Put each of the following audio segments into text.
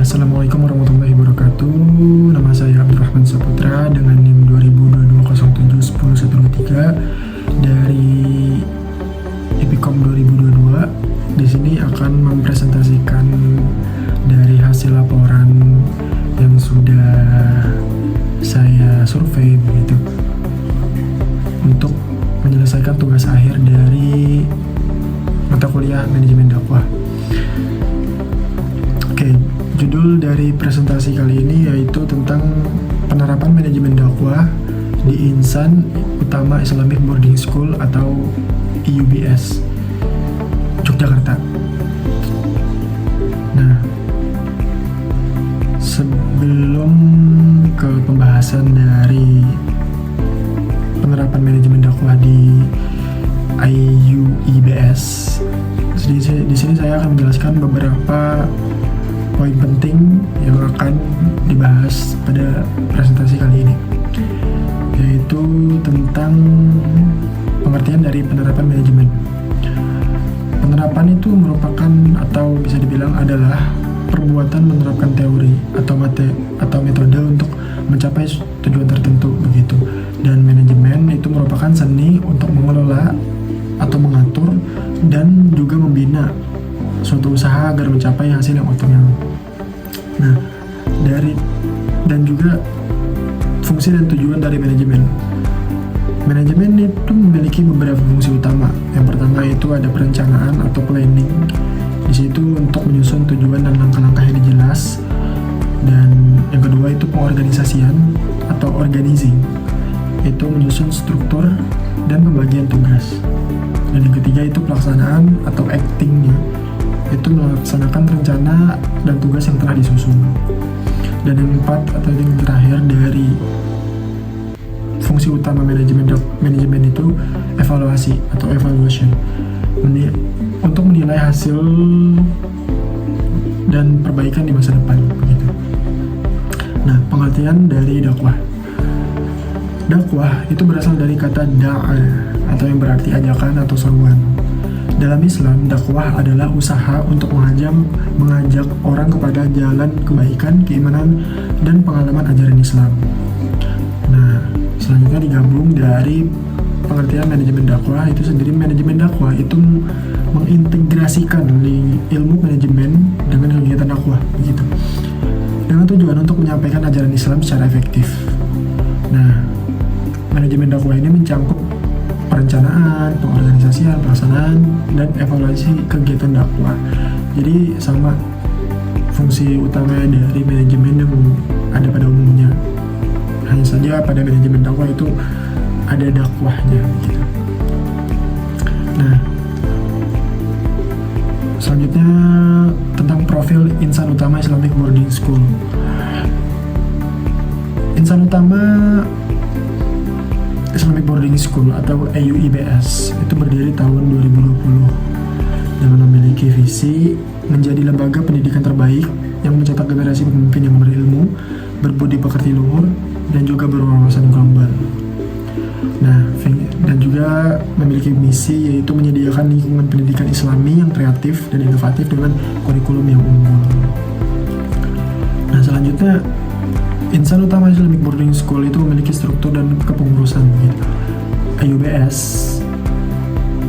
Assalamualaikum warahmatullahi wabarakatuh. Nama saya Abdurrahman Saputra dengan NIM 2022071013 dari IPCOM 2022. Di sini akan mempresentasikan dari hasil laporan yang sudah saya survei begitu untuk menyelesaikan tugas akhir dari mata kuliah manajemen dakwah. Oke, judul dari presentasi kali ini yaitu tentang penerapan manajemen dakwah di Insan Utama Islamic Boarding School atau IUBS Yogyakarta. Nah, sebelum ke pembahasan dari penerapan manajemen dakwah di IUIBS, di sini saya akan menjelaskan beberapa poin penting yang akan dibahas pada presentasi kali ini, yaitu tentang pengertian dari penerapan manajemen. Penerapan itu merupakan atau bisa dibilang adalah perbuatan menerapkan teori atau metode untuk mencapai tujuan tertentu begitu. Dan manajemen itu merupakan seni untuk mengelola atau mengatur dan juga membina suatu usaha agar mencapai hasil yang optimal. Nah, dan juga fungsi dan tujuan dari manajemen. Manajemen itu memiliki beberapa fungsi utama. Yang pertama itu ada perencanaan atau planning. Di situ untuk menyusun tujuan dan langkah-langkah yang jelas. Dan yang kedua itu pengorganisasian atau organizing. Itu menyusun struktur dan pembagian tugas. Dan yang ketiga itu pelaksanaan atau actingnya. Itu melaksanakan rencana dan tugas yang telah disusun. Dan yang keempat atau yang terakhir dari fungsi utama manajemen itu evaluasi atau evaluation, untuk menilai hasil dan perbaikan di masa depan begitu. Nah, pengertian dari dakwah. Dakwah itu berasal dari kata da'a atau yang berarti ajakan atau seruan. Dalam Islam, dakwah adalah usaha untuk mengajak orang kepada jalan kebaikan, keimanan, dan pengalaman ajaran Islam. Nah, selanjutnya digabung dari pengertian manajemen dakwah itu sendiri. Manajemen dakwah itu mengintegrasikan ilmu manajemen dengan kegiatan dakwah, begitu, dengan tujuan untuk menyampaikan ajaran Islam secara efektif. Nah, manajemen dakwah ini mencakup perencanaan, pengorganisasian, pelaksanaan, dan evaluasi kegiatan dakwah. Jadi sama fungsi utama dari manajemen yang ada pada umumnya. Hanya saja pada manajemen dakwah itu ada dakwahnya gitu. Nah, selanjutnya tentang profil Insan Utama Islamic Boarding School. Insan Utama Islamic Boarding School atau IUIBS itu berdiri tahun 2020 dengan memiliki visi menjadi lembaga pendidikan terbaik yang mencetak generasi pemimpin yang berilmu, berbudi pekerti luhur, dan juga berwawasan global. Nah, dan juga memiliki misi yaitu menyediakan lingkungan pendidikan Islami yang kreatif dan inovatif dengan kurikulum yang unggul. Nah, selanjutnya Insan Utama Islamic Boarding School itu memiliki struktur dan kepengurusan gitu. IUBS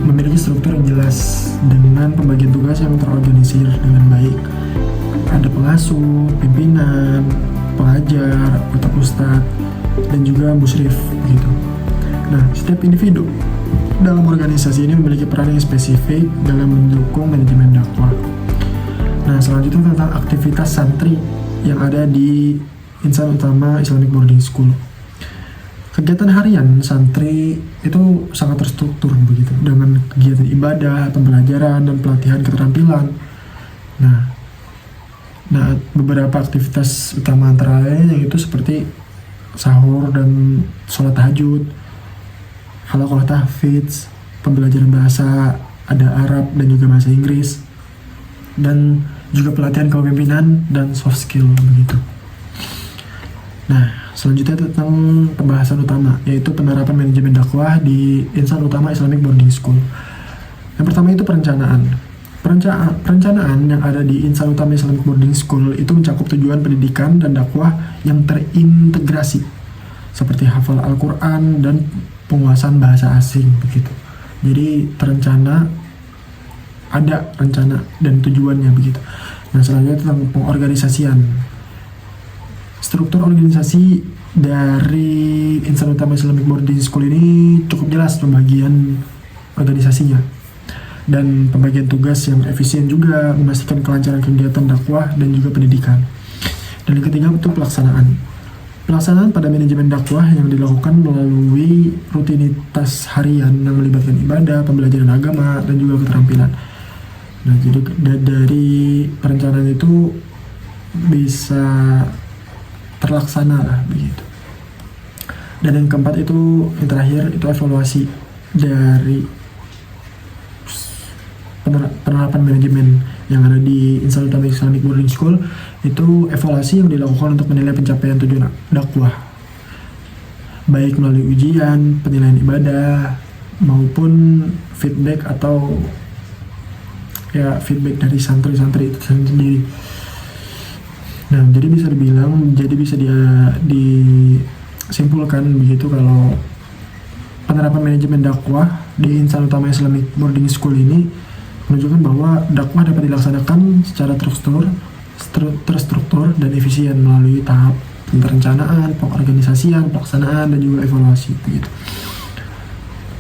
memiliki struktur yang jelas dengan pembagian tugas yang terorganisir dengan baik. Ada pengasuh, pimpinan, pengajar, ustadz, dan juga musyrif gitu. Nah, setiap individu dalam organisasi ini memiliki peran yang spesifik dalam mendukung manajemen dakwah. Nah, selanjutnya tentang aktivitas santri yang ada di Insan Utama Islamic Boarding School. Kegiatan harian santri itu sangat terstruktur begitu, dengan kegiatan ibadah, pembelajaran, dan pelatihan keterampilan. Nah, beberapa aktivitas utama antara lain yaitu seperti sahur dan sholat tahajud, halaqah tahfidz, pembelajaran bahasa, ada Arab dan juga bahasa Inggris, dan juga pelatihan kepemimpinan dan soft skill begitu. Nah, selanjutnya tentang pembahasan utama, yaitu penerapan manajemen dakwah di Insan Utama Islamic Boarding School. Yang pertama itu perencanaan. Perencanaan yang ada di Insan Utama Islamic Boarding School itu mencakup tujuan pendidikan dan dakwah yang terintegrasi, seperti hafal Al-Quran dan penguasaan bahasa asing begitu. Jadi ada rencana dan tujuannya begitu. Nah, selanjutnya tentang pengorganisasian. Struktur organisasi dari Insan Utama Islamic Boarding School ini cukup jelas pembagian organisasinya dan pembagian tugas yang efisien, juga memastikan kelancaran kegiatan dakwah dan juga pendidikan. Dan yang ketiga itu pelaksanaan pada manajemen dakwah yang dilakukan melalui rutinitas harian yang melibatkan ibadah, pembelajaran agama, dan juga keterampilan. Nah, jadi dari perencanaan itu bisa terlaksana lah begitu. Dan yang keempat itu, yang terakhir itu evaluasi dari penerapan manajemen yang ada di Insan Utama Islamic Boarding School. Itu evaluasi yang dilakukan untuk menilai pencapaian tujuan dakwah, baik melalui ujian, penilaian ibadah, maupun feedback atau feedback dari santri-santri itu sendiri. Nah, jadi bisa disimpulkan begitu kalau penerapan manajemen dakwah di Insan Utama Islamic Boarding School ini menunjukkan bahwa dakwah dapat dilaksanakan secara terstruktur dan efisien melalui tahap perencanaan, pengorganisasian, pelaksanaan, dan juga evaluasi begitu.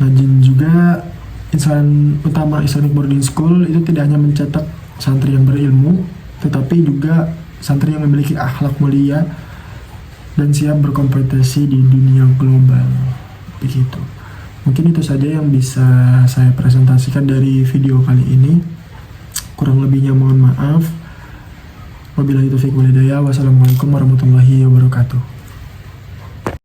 Nah, juga Insan Utama Islamic Boarding School itu tidak hanya mencetak santri yang berilmu, tetapi juga santri yang memiliki akhlak mulia dan siap berkompetisi di dunia global begitu. Mungkin itu saja yang bisa saya presentasikan dari video kali ini. Kurang lebihnya mohon maaf. Wabillahi taufiq wal hidayah. Wassalamualaikum warahmatullahi wabarakatuh.